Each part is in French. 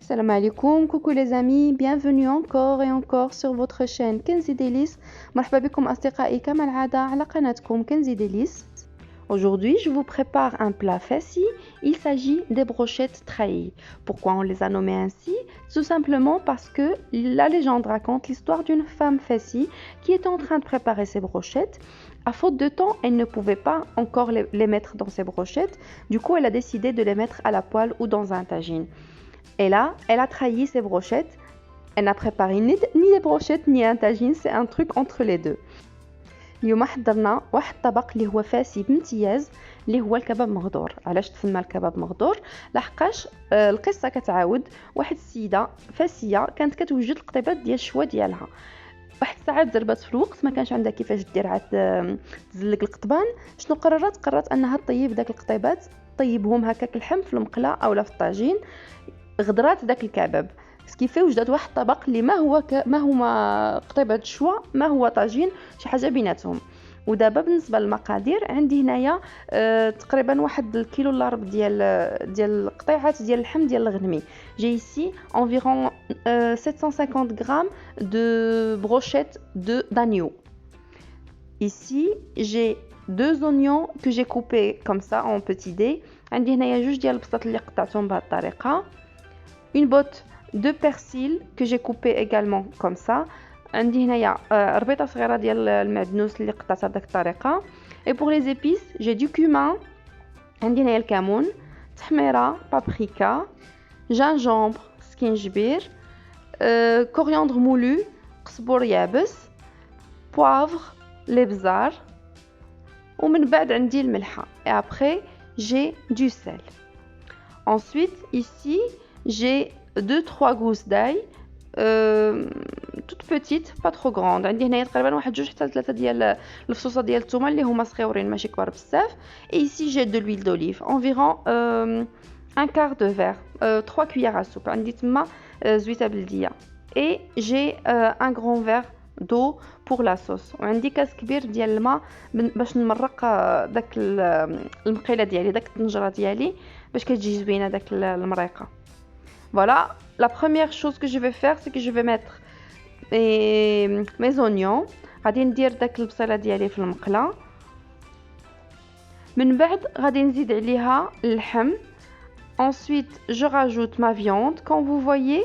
Salam alaikum, coucou les amis, bienvenue encore et encore sur votre chaîne Kenzi Délices. مرحبا بكم أصدقائي كما العادة على قناتكم Kenzi Délices. Aujourd'hui, je vous prépare un plat fassi. Il s'agit des brochettes trahies. Pourquoi on les a nommées ainsi? Tout simplement parce que la légende raconte l'histoire d'une femme fassi qui était en train de préparer ses brochettes. À faute de temps, elle ne pouvait pas encore les mettre dans ses brochettes. Du coup, elle a décidé de les mettre à la poêle ou dans un tagine. Et là, elle a trahi ses brochettes. Elle n'a préparé ni des brochettes ni un tagine, c'est un truc entre les deux. اليوم حضرنا واحد الطبق اللي هو فاسي بامتياز اللي هو الكباب مغدور. علاش تسمى الكباب مغدور؟ لحقاش القصه كتعاود واحد السيده فاسيه كانت كتوجد القطيبات ديال الشوا ديالها. واحد الساعه زربات في الوقت ما كانش عندها كيفاش دير عاد تزلق القطبان. شنو قررت انها طيب داك القطيبات، طيبهم هكاك اللحم في المقله اولا في الطاجين. غدرات داك الكباب سكيفي وجدت واحد الطبق اللي ما هما قطيبات الشوا ما هو طاجين، شي حاجه بيناتهم. ودابا بالنسبه للمقادير عندي هنايا تقريبا واحد الكيلو الا ربع ديال القطيعات ديال اللحم ديال الغنمي. جي ici environ 750 grammes de brochettes d'agneau. Ici j'ai 2 oignons que j'ai coupés comme ça en petits dés. عندي هنايا جوج ديال البسط اللي قطعتهم بهذه الطريقه. Une botte de persil que j'ai coupé également comme ça. عندي هنايا ربيطه صغيره ديال المعدنوس اللي قطعتها بداك الطريقه. Et pour les épices, j'ai du cumin. عندي هنايا الكمون، تحميره، بابريكا، جانجومبر، سكينجبير، كورياندر مولو، قزبور يابس، بوافغ، الابزار، ومن بعد عندي الملحه. Et après, j'ai du sel. Ensuite, ici, j'ai 2-3 gousses d'ail toutes petites, pas trop grandes. عندي هنايا تقريبا واحد 2 حتى 3 ديال الفصوصه ديال الثومه اللي هما صغيورين ماشي كبار بزاف. Et ici, j'ai de l'huile d'olive, environ un quart de verre, 3 cuillères à soupe. عندي تما زويته بلديه. Et j'ai un grand verre d'eau pour la sauce. وعندي كاس كبير ديال الماء باش نمرق داك المقيله ديالي، داك الطنجره ديالي باش كتجي زوينه داك المريقه. Voilà, la première chose que je vais faire, c'est que je vais mettre mes oignons. غادي ندير داك البصيله ديالي في المقله. من بعد غادي نزيد عليها اللحم. Ensuite, je rajoute ma viande. Quand vous voyez,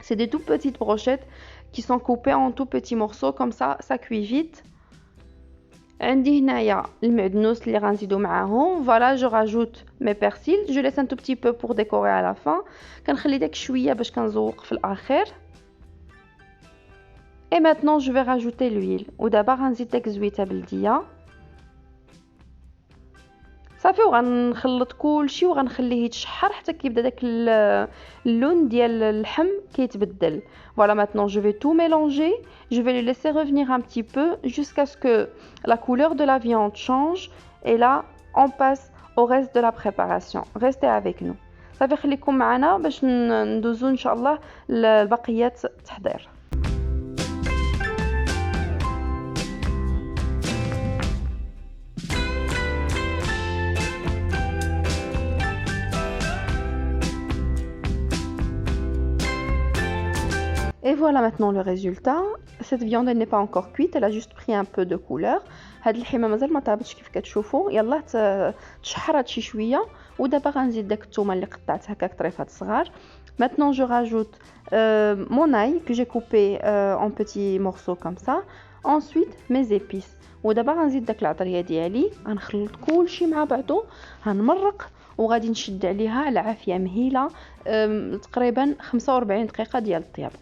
c'est des toutes petites brochettes qui sont coupées en tout petits morceaux comme ça cuit vite. عندي هنايا المعدنوس اللي غنزيدو معاهم. Voilà, je rajoute mes persils. Je laisse un tout petit peu pour décorer à la fin. كنخلي داك شويه باش كنزوق في الاخر. Et maintenant, je vais rajouter l'huile. ودابا غنزيد داك الزويته بلديه. صافي وغنخلط كلشي وغنخليه يتشحر حتى كيبدا داك اللون ديال اللحم كيتبدل. Voilà, maintenant je vais tout mélanger. Je vais le laisser revenir un petit peu jusqu'à ce que la couleur de la viande change. Et là, on passe au reste de la préparation. Restez avec nous. صافي خليكم معنا باش ندوزو ان شاء الله لبقيات التحضير. Et voilà maintenant le résultat. Cette viande elle n'est pas encore cuite, elle a juste pris un peu de couleur. هاد اللحمه مازال ما طابتش كيف كتشوفوا. يلا تشحرات شي شويه. ودابا غنزيد داك الثومه اللي قطعت هكاك طريفات صغار. Maintenant je rajoute mon ail que j'ai coupé en petits morceaux comme ça. Ensuite mes épices. ودابا غنزيد داك العطريه ديالي، غنخلط كلشي مع بعضو، غنمرق وغادي نشد عليها العافيه مهيله تقريبا 45 دقيقه ديال الطياب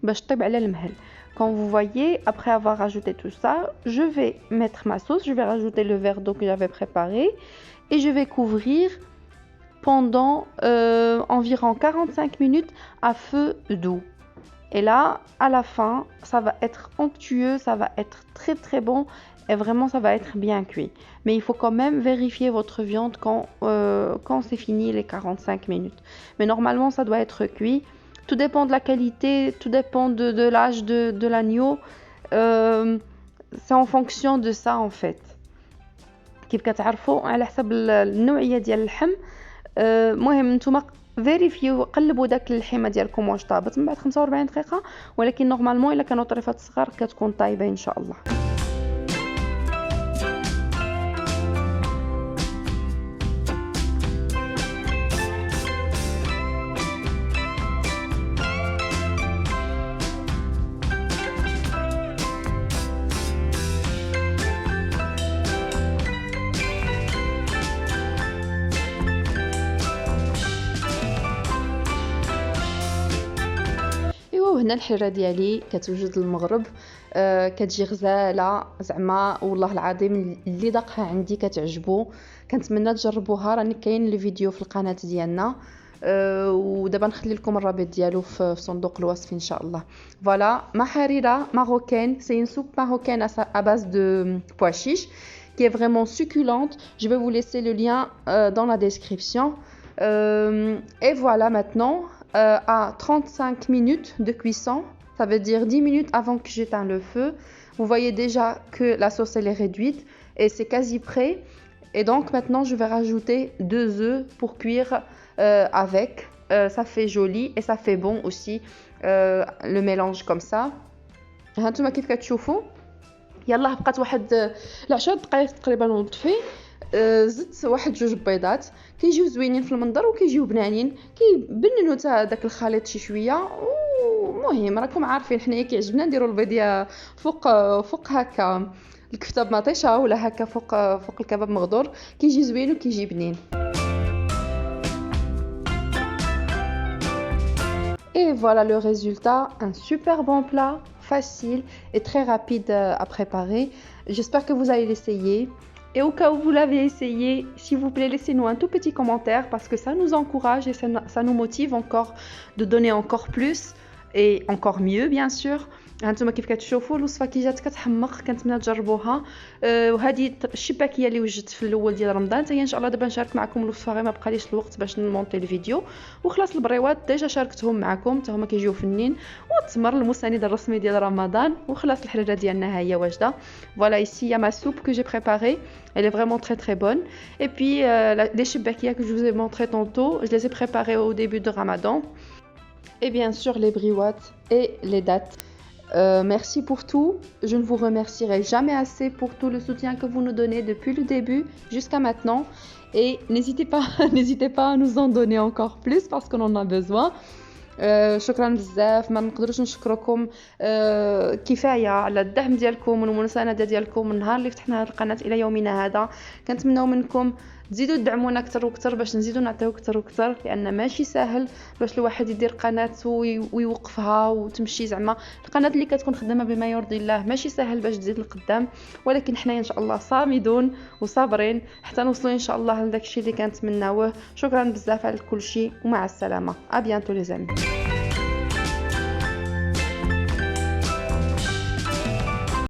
باش طيب على المهل. Quand vous voyez, après avoir rajouté tout ça, je vais mettre ma sauce, je vais rajouter le verre d'eau que j'avais préparé et je vais couvrir pendant environ 45 minutes à feu doux. Et là, à la fin, ça va être onctueux, ça va être très très bon et vraiment ça va être bien cuit. Mais il faut quand même vérifier votre viande quand c'est fini les 45 minutes. Mais normalement, ça doit être cuit. Tout dépend de la qualité, tout dépend de l'âge de l'agneau. C'est en fonction de ça en fait. كيف كتعرفوا على حسب النوعيه ديال اللحم. المهم نتوما فيريفيو قلبوا داك اللحمه ديالكم واش طابت من بعد 45 دقيقه، ولكن نورمالمون الا كانوا طريفات صغار كتكون طايبه ان شاء الله. وهنا الحيره ديالي كتوجد المغرب، كتجي غزاله زعما والله العظيم اللي داقها عندي كتعجبو. كنتمنى تجربوها، راني كاين الفيديو في القناه ديالنا، ودابا نخلي لكم الرابط ديالو في صندوق الوصف ان شاء الله. فوالا محاريره ماروكان، سي une soupe marocaine à base de pois chiches qui est vraiment succulente. Je vais vous laisser le lien dans la description. Et voilà maintenant à 35 minutes de cuisson, ça veut dire 10 minutes avant que j'éteins le feu. Vous voyez déjà que la sauce elle est réduite et c'est quasi prêt. Et donc maintenant je vais rajouter 2 œufs pour cuire avec. Ça fait joli et ça fait bon aussi le mélange comme ça. هانتوما كيف كتشوفوا يلا بقات واحد 10 دقائق تقريبا ونطفي. زدت واحد 2 بيضات، كيجيو زوينين في المنظر وكيجيو بنانين، كيبننوا حتى داك الخليط شي شويه. ومهم راكم عارفين حنايا كيعجبنا نديروا البيضيه فوق هكا الكفته بمطيشه ولا هكا فوق الكباب مغدور، كيجي زوين وكيجي بنين. Et voilà le résultat, un super bon plat, facile et très rapide à préparer. J'espère que vous allez l'essayer. Et au cas où vous l'avez essayé, s'il vous plaît, laissez-nous un tout petit commentaire parce que ça nous encourage et ça nous motive encore de donner encore plus et encore mieux bien sûr. هانتوما كيف كتشوفوا الوصفه كي جات كتحمق، كنتمنى تجربوها. وهذه الشباكيه اللي وجدت في الاول ديال رمضان، حتى ان شاء الله دابا نشارك معكم الوصفه، غير ما بقاليش الوقت باش نمونطي الفيديو. وخلاص البريوات ديجا شاركتهم معكم، حتى هما كيجيو فنين. والتمر المساند الرسمي ديال رمضان. وخلاص الحريره ديالنا ها هي واجده. Voilà ici il y a ma soupe que j'ai préparée, elle est vraiment très très bonne. Et puis les shibakia que je vous ai montré tantôt, je les ai préparées au début de Ramadan. Et bien sûr les briouates et les dattes. Merci pour tout. Je ne vous remercierai jamais assez pour tout le soutien que vous nous donnez depuis le début jusqu'à maintenant. Et n'hésitez pas à nous en donner encore plus parce qu'on en a besoin. شكرا بزاف، ما نقدرش نشكركم كفايه على الدعم ديالكم والمسانده ديالكم من نهار اللي فتحنا هذه القناه الى يومنا هذا. كنتمناو منكم تزيدوا تدعمونا اكثر واكثر باش نزيدوا نعطيو اكثر واكثر، لان ماشي ساهل باش الواحد يدير قناه ويوقفها وتمشي. زعما القناه اللي كتكون خدامه بما يرضي الله ماشي ساهل باش تزيد لقدام، ولكن حنا ان شاء الله صامدون وصابرين حتى نوصلوا ان شاء الله لداك الشيء اللي كنتمناوه. شكرا بزاف على كل شيء ومع السلامه. ا بيانتو لي زامي.